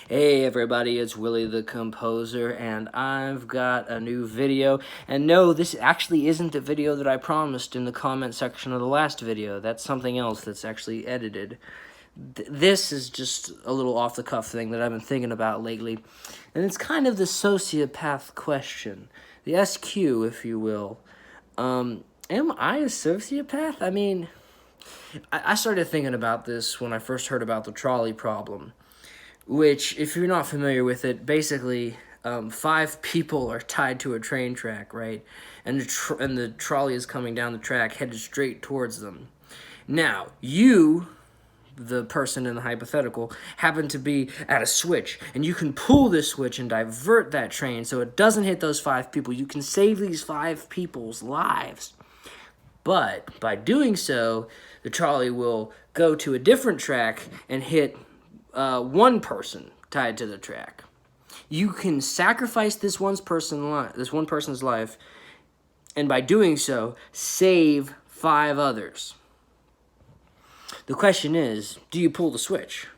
Hey everybody, it's Willie the Composer, and I've got a new video. And no, this actually isn't the video that I promised in the comment section of the last video. That's something else that's actually edited. This is just a little off-the-cuff thing that I've been thinking about lately. And it's kind of the sociopath question. The SQ, if you will. Am I a sociopath? I mean, I started thinking about this when I first heard about the trolley problem. Which, if you're not familiar with it, basically, 5 people are tied to a train track, right? And the trolley is coming down the track, headed straight towards them. Now, you, the person in the hypothetical, happen to be at a switch, and you can pull this switch and divert that train so it doesn't hit those 5 people. You can save these 5 people's lives. But, by doing so, the trolley will go to a different track and hit one person tied to the track. You can sacrifice this one person's life, and by doing so, save 5 others. The question is, do you pull the switch?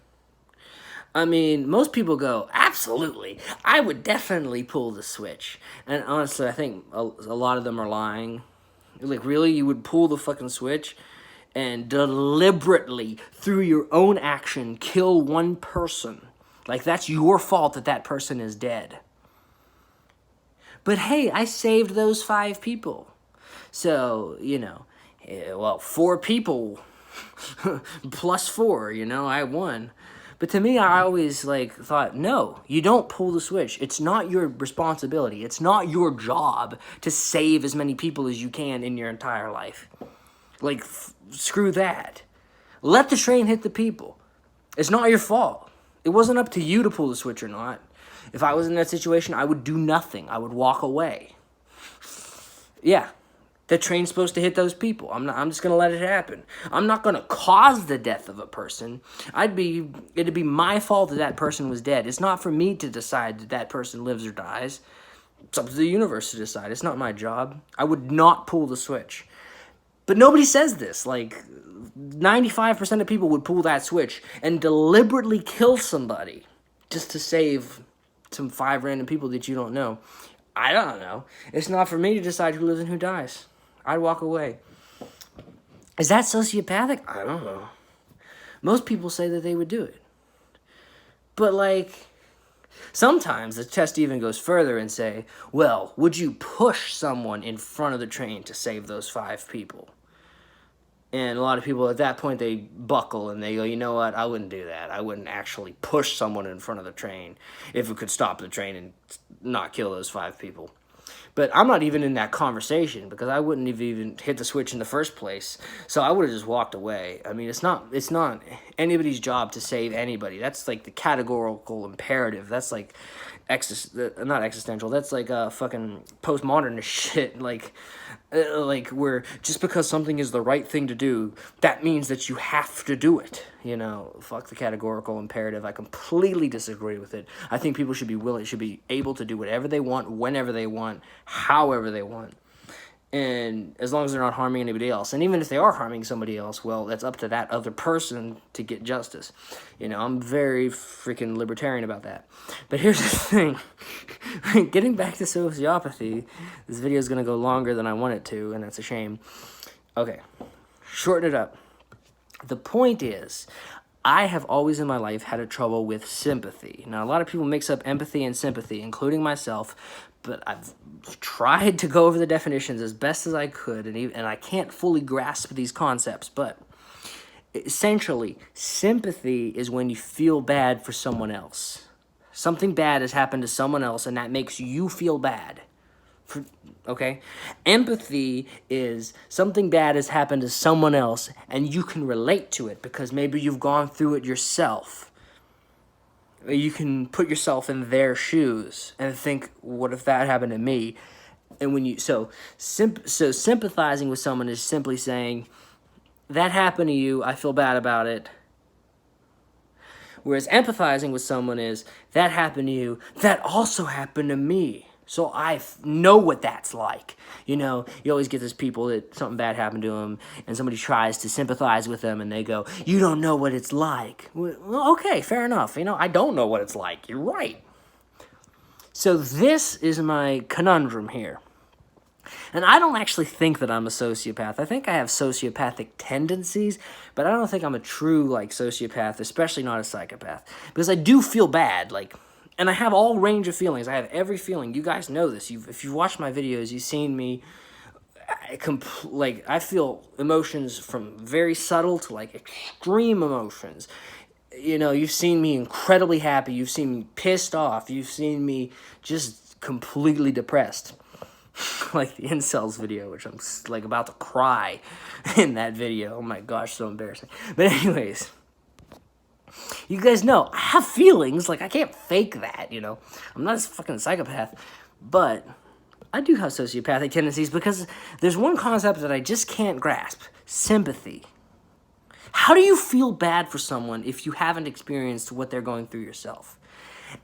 I mean, most people go, absolutely, I would definitely pull the switch. And honestly, I think a lot of them are lying. Like, really? You would pull the fucking switch and deliberately, through your own action, kill one person? Like, that's your fault that that person is dead. But hey, I saved those 5 people. So, 4 people plus 4, I won. But to me, I always, thought, no, you don't pull the switch. It's not your responsibility. It's not your job to save as many people as you can in your entire life. Screw that. Let the train hit the people. It's not your fault. It wasn't up to you to pull the switch or not. If I was in that situation, I would do nothing. I would walk away. Yeah, the train's supposed to hit those people. I'm just gonna let it happen. I'm not gonna cause the death of a person. It'd be my fault that that person was dead. It's not for me to decide that that person lives or dies. It's up to the universe to decide. It's not my job. I would not pull the switch. But nobody says this. 95% of people would pull that switch and deliberately kill somebody just to save some 5 random people that you don't know. I don't know. It's not for me to decide who lives and who dies. I'd walk away. Is that sociopathic? I don't know. Most people say that they would do it. But, sometimes the test even goes further and say, well, would you push someone in front of the train to save those 5 people? And a lot of people at that point, they buckle and they go, you know what, I wouldn't do that. I wouldn't actually push someone in front of the train if it could stop the train and not kill those 5 people. But I'm not even in that conversation because I wouldn't have even hit the switch in the first place. So I would have just walked away. I mean, it's not anybody's job to save anybody. That's the categorical imperative. That's not existential. That's fucking postmodernist shit. Where just because something is the right thing to do, that means that you have to do it. Fuck the categorical imperative. I completely disagree with it. I think people should be able to do whatever they want, whenever they want, however they want. And as long as they're not harming anybody else. And even if they are harming somebody else, well, that's up to that other person to get justice. I'm very freaking libertarian about that. But here's the thing. Getting back to sociopathy, this video is going to go longer than I want it to, and that's a shame. Okay, shorten it up. The point is, I have always in my life had a trouble with sympathy. Now, a lot of people mix up empathy and sympathy, including myself, but I've tried to go over the definitions as best as I could, and I can't fully grasp these concepts, but essentially, sympathy is when you feel bad for someone else. Something bad has happened to someone else, and that makes you feel bad. Okay? Empathy is something bad has happened to someone else, and you can relate to it because maybe you've gone through it yourself. You can put yourself in their shoes and think, what if that happened to me? And when so sympathizing with someone is simply saying, that happened to you, I feel bad about it. Whereas empathizing with someone is, that happened to you, that also happened to me. So I know what that's like. You know, you always get these people that something bad happened to them, and somebody tries to sympathize with them, and they go, "You don't know what it's like." Well, okay, fair enough. You know, I don't know what it's like. You're right. So this is my conundrum here. And I don't actually think that I'm a sociopath. I think I have sociopathic tendencies, but I don't think I'm a true, like, sociopath, especially not a psychopath. Because I do feel bad, like, and I have all range of feelings. I have every feeling. You guys know this. If you've watched my videos, you've seen me, I feel emotions from very subtle to, like, extreme emotions. You know, you've seen me incredibly happy. You've seen me pissed off. You've seen me just completely depressed. Like the incels video, which I'm like about to cry in that video. Oh my gosh, so embarrassing. But anyways, you guys know I have feelings. Like, I can't fake that, you know. I'm not a fucking psychopath, but I do have sociopathic tendencies because there's one concept that I just can't grasp: sympathy. How do you feel bad for someone if you haven't experienced what they're going through yourself?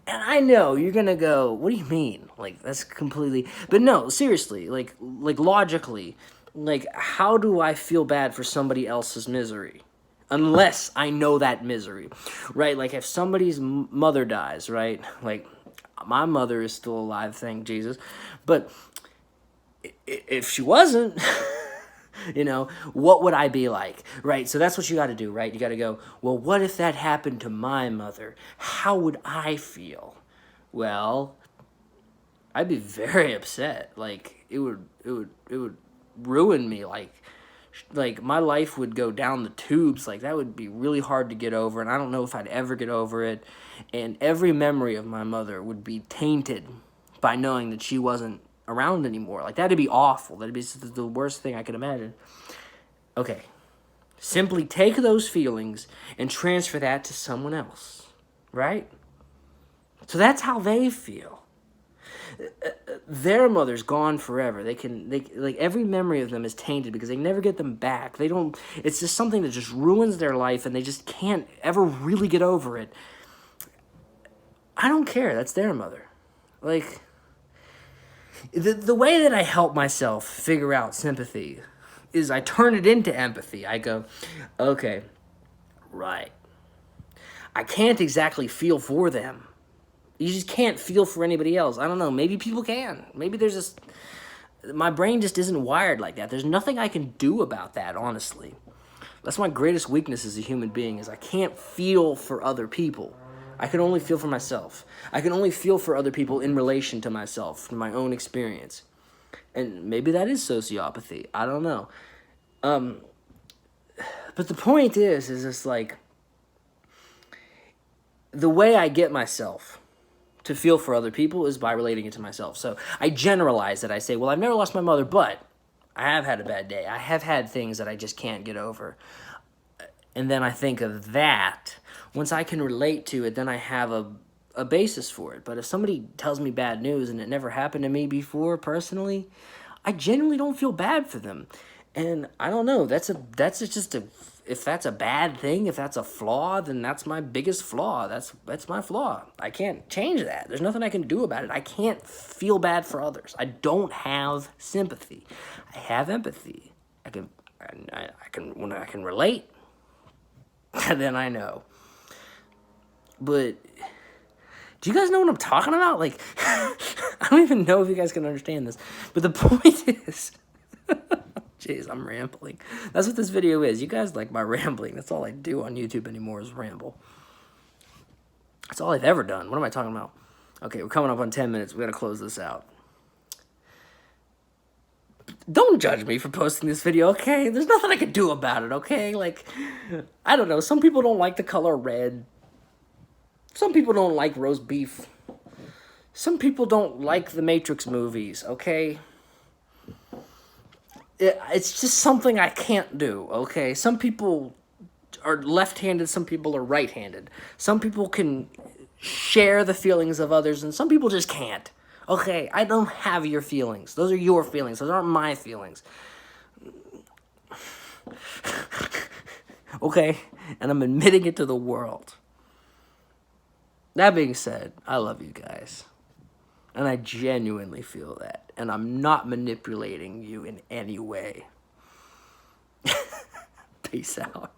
And I know you're gonna go, what do you mean? Like, that's completely, but no, seriously, like logically, like, how do I feel bad for somebody else's misery? Unless I know that misery, right? Like, if somebody's mother dies, right? Like, my mother is still alive, thank Jesus. But if she wasn't, you know, what would I be like, right? So that's what you got to do, right? You got to go, well, what if that happened to my mother? How would I feel? Well, I'd be very upset. Like, it would ruin me. Like my life would go down the tubes. Like, that would be really hard to get over, and I don't know if I'd ever get over it. And every memory of my mother would be tainted by knowing that she wasn't around anymore. Like, that'd be awful. That'd be the worst thing I could imagine. Okay, simply take those feelings and transfer that to someone else, right? So that's how they feel. Their mother's gone forever. They like, every memory of them is tainted because they never get them back. They don't, it's just something that just ruins their life, and they just can't ever really get over it. I don't care. That's their mother. Like, the way that I help myself figure out sympathy is I turn it into empathy. I go, okay, right. I can't exactly feel for them. You just can't feel for anybody else. I don't know. Maybe people can. Maybe there's just, my brain just isn't wired like that. There's nothing I can do about that, honestly. That's my greatest weakness as a human being, is I can't feel for other people. I can only feel for myself. I can only feel for other people in relation to myself, from my own experience. And maybe that is sociopathy. I don't know. But the point is it's like, the way I get myself to feel for other people is by relating it to myself. So I generalize that. I say, well, I've never lost my mother, but I have had a bad day. I have had things that I just can't get over. And then I think of that. Once I can relate to it, then I have a basis for it. But if somebody tells me bad news and it never happened to me before personally, I genuinely don't feel bad for them. And I don't know, that's just a, if that's a bad thing, if that's a flaw, then that's my biggest flaw. That's my flaw. I can't change that. There's nothing I can do about it. I can't feel bad for others. I don't have sympathy. I have empathy. When I can relate, then I know. But do you guys know what I'm talking about? Like, I don't even know if you guys can understand this. But the point is, jeez, I'm rambling. That's what this video is. You guys like my rambling. That's all I do on YouTube anymore, is ramble. That's all I've ever done. What am I talking about? Okay, we're coming up on 10 minutes. We gotta close this out. Don't judge me for posting this video, okay? There's nothing I can do about it, okay? Like, I don't know. Some people don't like the color red. Some people don't like roast beef. Some people don't like the Matrix movies, okay? It's just something I can't do, okay? Some people are left-handed, some people are right-handed. Some people can share the feelings of others, and some people just can't. Okay, I don't have your feelings. Those are your feelings. Those aren't my feelings. Okay? And I'm admitting it to the world. That being said, I love you guys. And I genuinely feel that. And I'm not manipulating you in any way. Peace out.